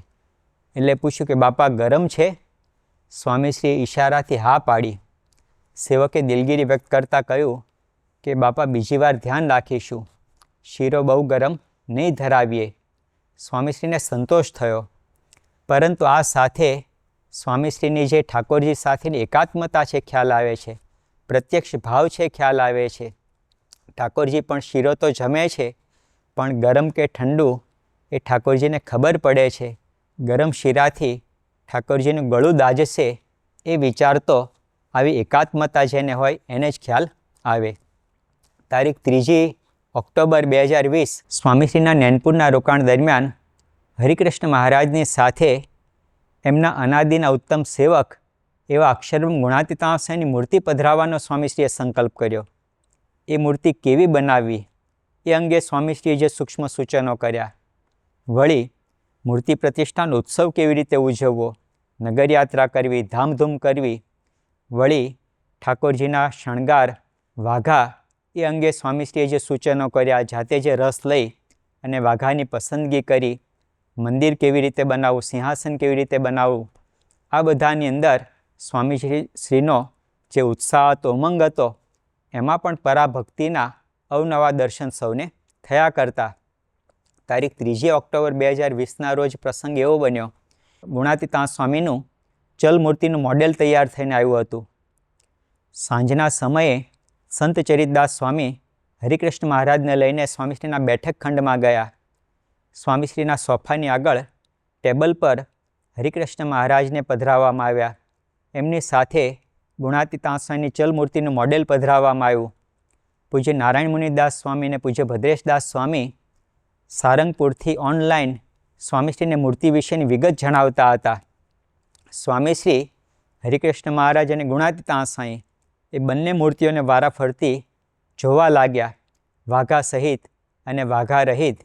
એટલે પૂછ્યું કે બાપા ગરમ છે? સ્વામીશ્રીએ ઈશારાથી હા પાડી. સેવકે દિલગીરી વ્યક્ત કરતાં કહ્યું કે બાપા બીજી વાર ધ્યાન રાખીશું, શીરો બહુ ગરમ નહીં ધરાવીએ. સ્વામીશ્રીને સંતોષ થયો, પરંતુ આ સાથે સ્વામીશ્રીની જે ઠાકોરજી સાથેની એકાત્મતા છે ખ્યાલ આવે છે, પ્રત્યક્ષ ભાવ છે ખ્યાલ આવે છે. ઠાકોરજી પણ શીરો તો જમે છે, પણ ગરમ કે ઠંડુ એ ઠાકોરજીને ખબર પડે છે. ગરમ શીરાથી ઠાકોરજીનું ગળું દાઝશે એ વિચારતો આવી એકાત્મતા જેને હોય એને જ ખ્યાલ આવે. તારીખ 3 ઓક્ટોબર 2020 સ્વામીશ્રીના નૈનપુરના રોકાણ દરમિયાન હરિકૃષ્ણ મહારાજની સાથે એમના અનાદિના ઉત્તમ સેવક એવા અક્ષરબ્રહ્મ ગુણાતીતાંશની મૂર્તિ પધરાવવાનો સ્વામીશ્રીએ સંકલ્પ કર્યો. એ મૂર્તિ કેવી બનાવવી એ અંગે સ્વામીશ્રીએ જે સૂક્ષ્મ સૂચનો કર્યા. વળી મૂર્તિ પ્રતિષ્ઠાનો ઉત્સવ કેવી રીતે ઉજવવો, નગરયાત્રા કરવી, ધામધૂમ કરવી, વળી ઠાકોરજીના શણગાર વાઘા એ અંગે સ્વામીશ્રીએ જે સૂચનો કર્યા, જાતે જે રસ લઈ અને વાઘાની પસંદગી કરી, મંદિર કેવી રીતે બનાવવું, સિંહાસન કેવી રીતે બનાવવું, આ બધાની અંદર સ્વામીશ્રીનો જે ઉત્સાહ હતો, ઉમંગ હતો, એમાં પણ પરાભક્તિના અવનવા દર્શન સૌને થયા કરતા. તારીખ 3 ઓક્ટોબર 2020ના રોજ પ્રસંગ એવો બન્યો, ગુણાતીતાંશ સ્વામીનું ચલમૂર્તિનું મોડેલ તૈયાર થઈને આવ્યું હતું. સાંજના સમયે સંત ચરિતદાસ સ્વામી હરિકૃષ્ણ મહારાજને લઈને સ્વામીશ્રીના બેઠક ખંડમાં ગયા. સ્વામીશ્રીના સોફાની આગળ ટેબલ પર હરિકૃષ્ણ મહારાજને પધરાવવામાં આવ્યા. એમની સાથે ગુણાતીતાંશની ચલમૂર્તિનું મોડેલ પધરાવવામાં આવ્યું. પૂજ્ય નારાયણ મુનિદાસ સ્વામી અને પૂજ્ય ભદ્રેશદાસ સ્વામી સારંગપુરથી ઓનલાઈન સ્વામીશ્રીને મૂર્તિ વિશેની વિગત જણાવતા હતા. સ્વામીશ્રી હરિકૃષ્ણ મહારાજ અને ગુણાતીતાંશ સ્વામી એ બંને મૂર્તિઓને વારાફરતી જોવા લાગ્યા. વાઘા સહિત અને વાઘા રહિત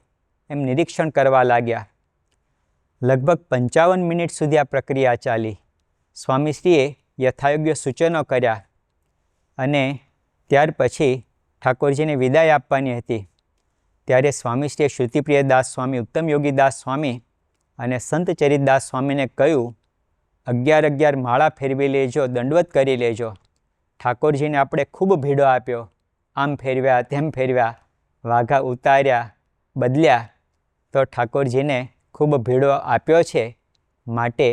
એમ નિરીક્ષણ કરવા લાગ્યા. લગભગ 55 મિનિટ સુધી આ પ્રક્રિયા ચાલી. સ્વામીશ્રીએ યથાયોગ્ય સૂચનો કર્યા અને ત્યાર પછી ઠાકોરજીને વિદાય આપવાની હતી. ત્યારે સ્વામીશ્રીએ શ્રુતિપ્રિયદાસ સ્વામી, ઉત્તમ યોગીદાસ સ્વામી અને સંત ચરિતદાસ સ્વામીને કહ્યું, 11 માળા ફેરવી લેજો, દંડવત કરી લેજો. ઠાકોરજીને આપણે ખૂબ ભીડો આપ્યો, આમ ફેરવ્યા, તેમ ફેરવ્યા, વાઘા ઉતાર્યા, બદલ્યા, તો ઠાકોરજીને ખૂબ ભીડો આપ્યો છે, માટે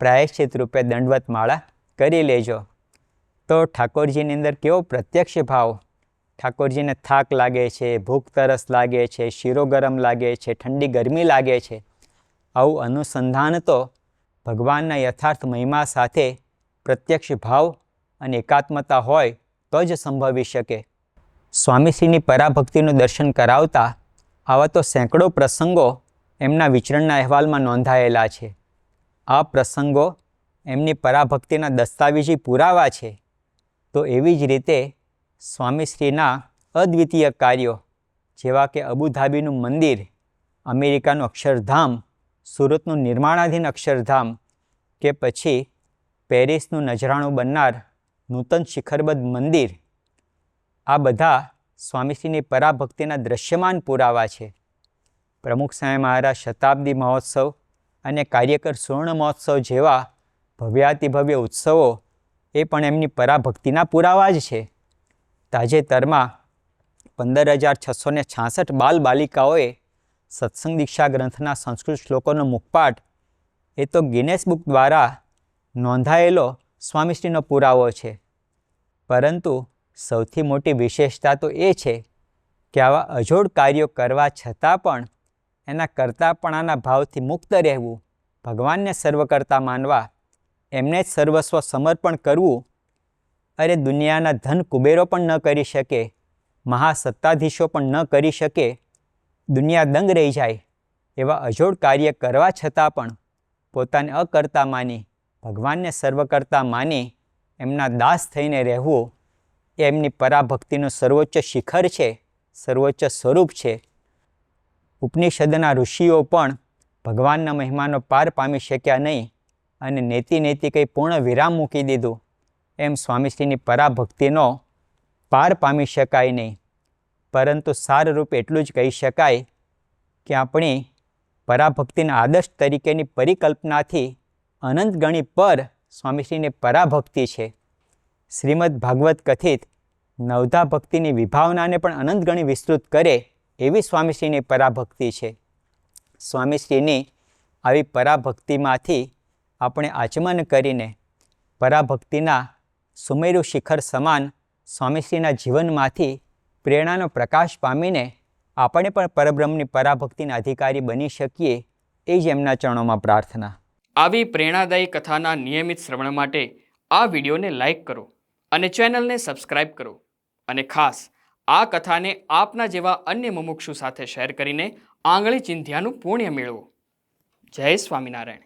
પ્રાયશ્ચિત રૂપે દંડવત માળા કરી લેજો. તો ઠાકોરજીની અંદર કેવો પ્રત્યક્ષ ભાવ, ઠાકોરજીને થાક લાગે છે, ભૂખ તરસ લાગે છે, શીરો ગરમ લાગે છે, ઠંડી ગરમી લાગે છે, આવું અનુસંધાન તો ભગવાનના યથાર્થ મહિમા સાથે પ્રત્યક્ષ ભાવ અને એકાત્મતા હોય તો જ સંભવી શકે. સ્વામીશ્રીની પરાભક્તિનું દર્શન કરાવતા આવા તો સેંકડો પ્રસંગો એમના વિચરણના અહેવાલમાં નોંધાયેલા છે. આ પ્રસંગો એમની પરાભક્તિના દસ્તાવેજી પુરાવા છે. તો એવી જ રીતે સ્વામીશ્રીના અદ્વિતીય કાર્યો જેવા કે અબુધાબીનું મંદિર, અમેરિકાનું અક્ષરધામ, સુરતનું નિર્માણાધીન અક્ષરધામ, કે પછી પેરિસનું નજરાણું બનનાર નૂતન શિખરબદ્ધ મંદિર, આ બધા સ્વામીશ્રીની પરાભક્તિના દ્રશ્યમાન પુરાવા છે. પ્રમુખ સ્વામી મહારાજ શતાબ્દી મહોત્સવ અને કાર્યકર સુવર્ણ મહોત્સવ જેવા ભવ્યાતિભવ્ય ઉત્સવો એ પણ એમની પરાભક્તિના પુરાવા જ છે. તાજેતરમાં 15,666 બાલ બાલિકાઓએ સત્સંગ દીક્ષા ગ્રંથના સંસ્કૃત શ્લોકોનો મુખપાઠ એ તો ગિનેસ બુક દ્વારા નોંધાયેલો સ્વામીશ્રીનો પુરાવો છે. પરંતુ સૌથી મોટી વિશેષતા તો એ છે કે આવા અજોડ કાર્યો કરવા છતાં પણ એના કરતાપણાના ભાવથી મુક્ત રહેવું, ભગવાનને સર્વકર્તા માનવા, એમને જ સર્વસ્વ સમર્પણ કરવું, અરે દુનિયાના ધન કુબેરો પણ ન કરી શકે, મહાસત્તાધીશો પણ ન કરી શકે, દુનિયા દંગ રહી જાય એવા અજોડ કાર્ય કરવા છતાં પણ પોતાને અકર્તા માની, ભગવાનને સર્વકર્તા માની એમના દાસ થઈને રહેવું એ એમની પરાભક્તિનું સર્વોચ્ચ શિખર છે, સર્વોચ્ચ સ્વરૂપ છે. ઉપનિષદના ઋષિઓ પણ ભગવાનના મહિમાનો પાર પામી શક્યા નહીં અને નેતિ નેતિ કંઈ પૂર્ણ વિરામ મૂકી દીધું. એમ સ્વામીશ્રીની પરાભક્તિનો પાર પામી શકાય નહીં. પરંતુ સારરૂપ એટલું જ કહી શકાય કે આપણી પરાભક્તિના આદર્શ તરીકેની પરિકલ્પનાથી અનંત ગણી પર સ્વામીશ્રીની પરાભક્તિ છે. શ્રીમદ ભાગવત કથિત નવધા ભક્તિની વિભાવનાને પણ અનંત ગણી વિસ્તૃત કરે એવી સ્વામીશ્રીની પરાભક્તિ છે. સ્વામીશ્રીની આવી પરાભક્તિમાંથી આપણે આચમન કરીને પરાભક્તિના સુમેરુ શિખર સમાન સ્વામીશ્રીના જીવનમાંથી પ્રેરણાનો પ્રકાશ પામીને આપણે પણ પરબ્રહ્મની પરાભક્તિના અધિકારી બની શકીએ એ જ એમના ચરણોમાં પ્રાર્થના. આવી પ્રેરણાદાયી કથાના નિયમિત શ્રવણ માટે આ વિડીયોને લાઇક કરો અને ચેનલને સબસ્ક્રાઇબ કરો. અને ખાસ આ કથાને આપના જેવા અન્ય મુમુક્ષુ સાથે શેર કરીને આંગળી ચિંધ્યાનું પુણ્ય મેળવો. જય સ્વામિનારાયણ.